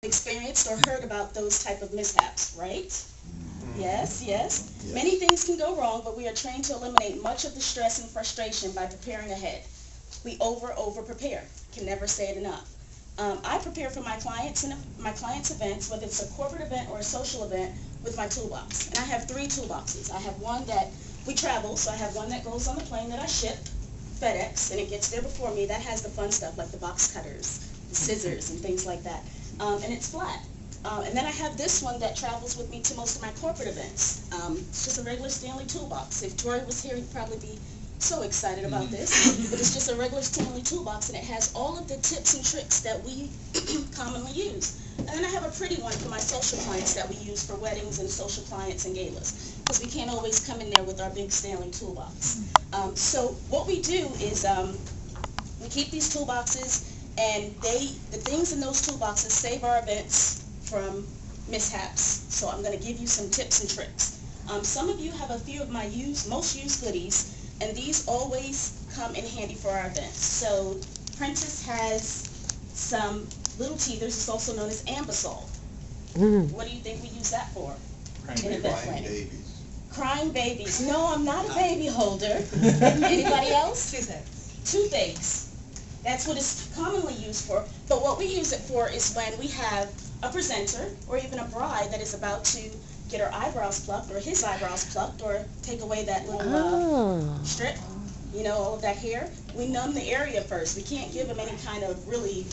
experienced or heard about those type of mishaps, right? Yes, yes. Many things can go wrong, but we are trained to eliminate much of the stress and frustration by preparing ahead. We over prepare. Can never say it enough. I prepare for my clients and my clients' events, whether it's a corporate event or a social event, with my toolbox. And I have three toolboxes. I have one that we travel, so I have one that goes on the plane that I ship, FedEx, and it gets there before me. That has the fun stuff like the box cutters, the scissors, and things like that. And it's flat. And then I have this one that travels with me to most of my corporate events. It's just a regular Stanley toolbox. If Tori was here, he'd probably be so excited about this. But it's just a regular Stanley toolbox, and it has all of the tips and tricks that we commonly use. And then I have a pretty one for my social clients that we use for weddings and social clients and galas, because we can't always come in there with our big Stanley toolbox. So what we do is we keep these toolboxes, and the things in those toolboxes save our events from mishaps. So I'm going to give you some tips and tricks. Some of you have a few of my most used goodies, and these always come in handy for our events. So Prentice has some little teethers. It's also known as Ambisol. What do you think we use that for? Crying babies. Crying babies. No, I'm not a baby holder. Anybody else? Toothaches. That's what it's commonly used for. But what we use it for is when we have a presenter or even a bride that is about to get her eyebrows plucked or his eyebrows plucked or take away that little strip, all of that hair. We numb the area first. We can't give them any kind of really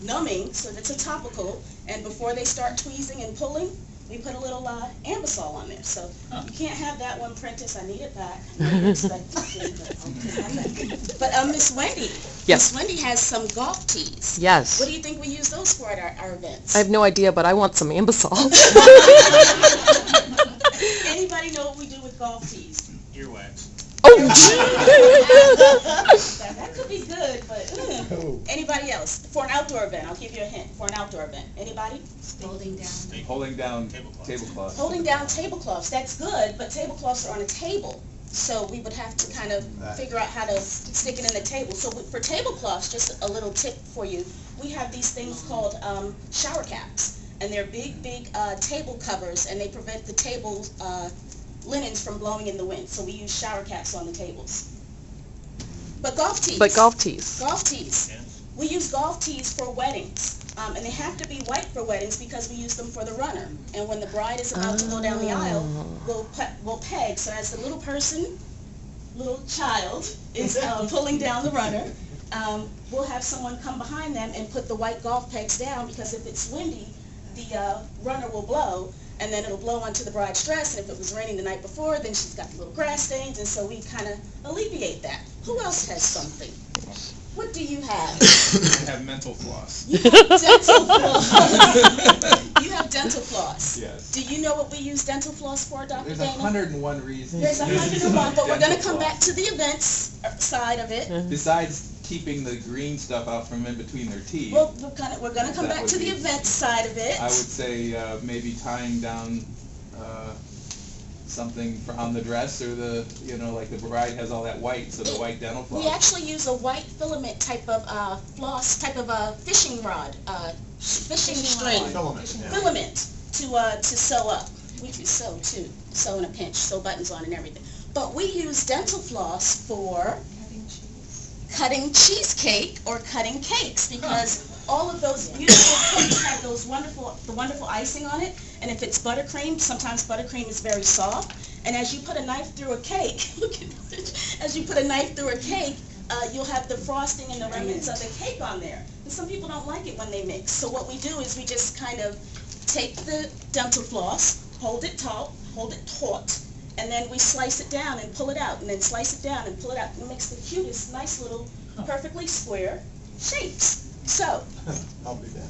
numbing, so it's a topical. And before they start tweezing and pulling, we put a little Ambisol on there. So you can't have that one, Prentice. I need it back. But Miss Wendy. Yes. Miss Wendy has some golf tees. Yes. What do you think we use those for at our events? I have no idea, but I want some Ambisol. Anybody know what we do with golf tees? Earwax. Oh! That could be good, but anybody else? For an outdoor event, I'll give you a hint. For an outdoor event, anybody? Holding down tablecloths. Holding down tablecloths. That's good, but tablecloths are on a table, so we would have to kind of figure out how to stick it in the table. So for tablecloths, just a little tip for you, we have these things called shower caps, and they're big table covers, and they prevent the table linens from blowing in the wind. So we use shower caps on the tables. But golf tees. Golf tees. Yes. We use golf tees for weddings. And they have to be white for weddings because we use them for the runner. And when the bride is about to go down the aisle, we'll peg. So as the little child is pulling down the runner, we'll have someone come behind them and put the white golf pegs down, because if it's windy, the runner will blow, and then it'll blow onto the bride's dress, and if it was raining the night before, then she's got the little grass stains, and so we kind of alleviate that. Who else has something? What do you have? I have mental floss. You have dental floss. You have dental floss. Yes. Do you know what we use dental floss for, Dr. There's Dana? 101 reasons. There's 101, but we're going to come back to the events side of it. Besides keeping the green stuff out from in between their teeth. Well, we're going to come back to the events side of it. I would say maybe tying down something on the dress, or like the bride has all that white, so the white dental floss. We actually use a white filament type of floss, type of a fishing rod, fishing string, filament to sew up. We can sew too, sew in a pinch, sew buttons on and everything. But we use dental floss for cutting cheesecake or cutting cakes, because all of those beautiful cakes have the wonderful icing on it, and if it's buttercream, sometimes buttercream is very soft, and as you put a knife through a cake, as you put a knife through a cake, you'll have the frosting and the remnants of the cake on there. And some people don't like it when they mix, so what we do is we just kind of take the dental floss, hold it taut, and then we slice it down and pull it out, and then slice it down and pull it out, and it makes the cutest, nice little, perfectly square shapes. So, I'll do that.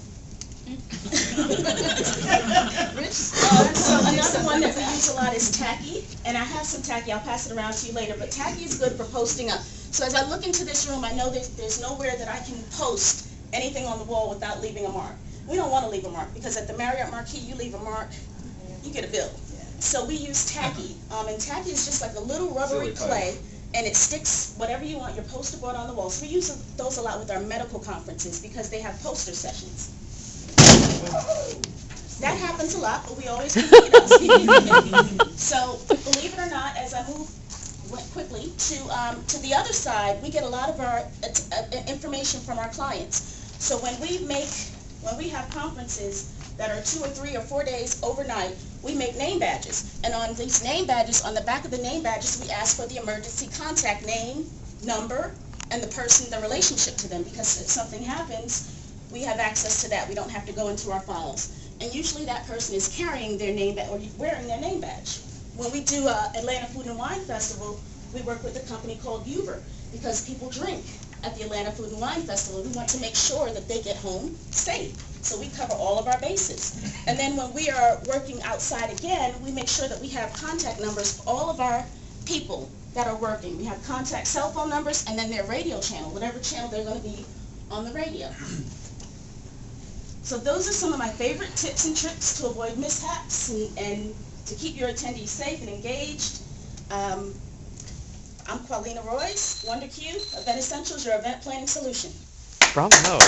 So another one that we use a lot is tacky, and I have some tacky. I'll pass it around to you later, but tacky is good for posting up. So as I look into this room, I know there's nowhere that I can post anything on the wall without leaving a mark. We don't want to leave a mark, because at the Marriott Marquis, you leave a mark, you get a bill. So we use tacky, and tacky is just like a little rubbery clay, and it sticks whatever you want, your poster board on the wall. So we use those a lot with our medical conferences because they have poster sessions. That happens a lot, but we always complete us. So, believe it or not, as I went quickly to the other side, we get a lot of our information from our clients. So when we have conferences that are 2 or 3 or 4 days overnight, we make name badges. And on these name badges, on the back of the name badges, we ask for the emergency contact name, number, and the person, the relationship to them, because if something happens, we have access to that. We don't have to go into our files. And usually that person is carrying their name badge or wearing their name badge. When we do Atlanta Food and Wine Festival, we work with a company called Uber because people drink at the Atlanta Food and Wine Festival. We want to make sure that they get home safe. So we cover all of our bases. And then when we are working outside again, we make sure that we have contact numbers for all of our people that are working. We have contact cell phone numbers and then their radio channel, whatever channel they're going to be on the radio. So those are some of my favorite tips and tricks to avoid mishaps and to keep your attendees safe and engaged. I'm Qualena Royce, WonderQ, Event Essentials, your event planning solution. Bravo.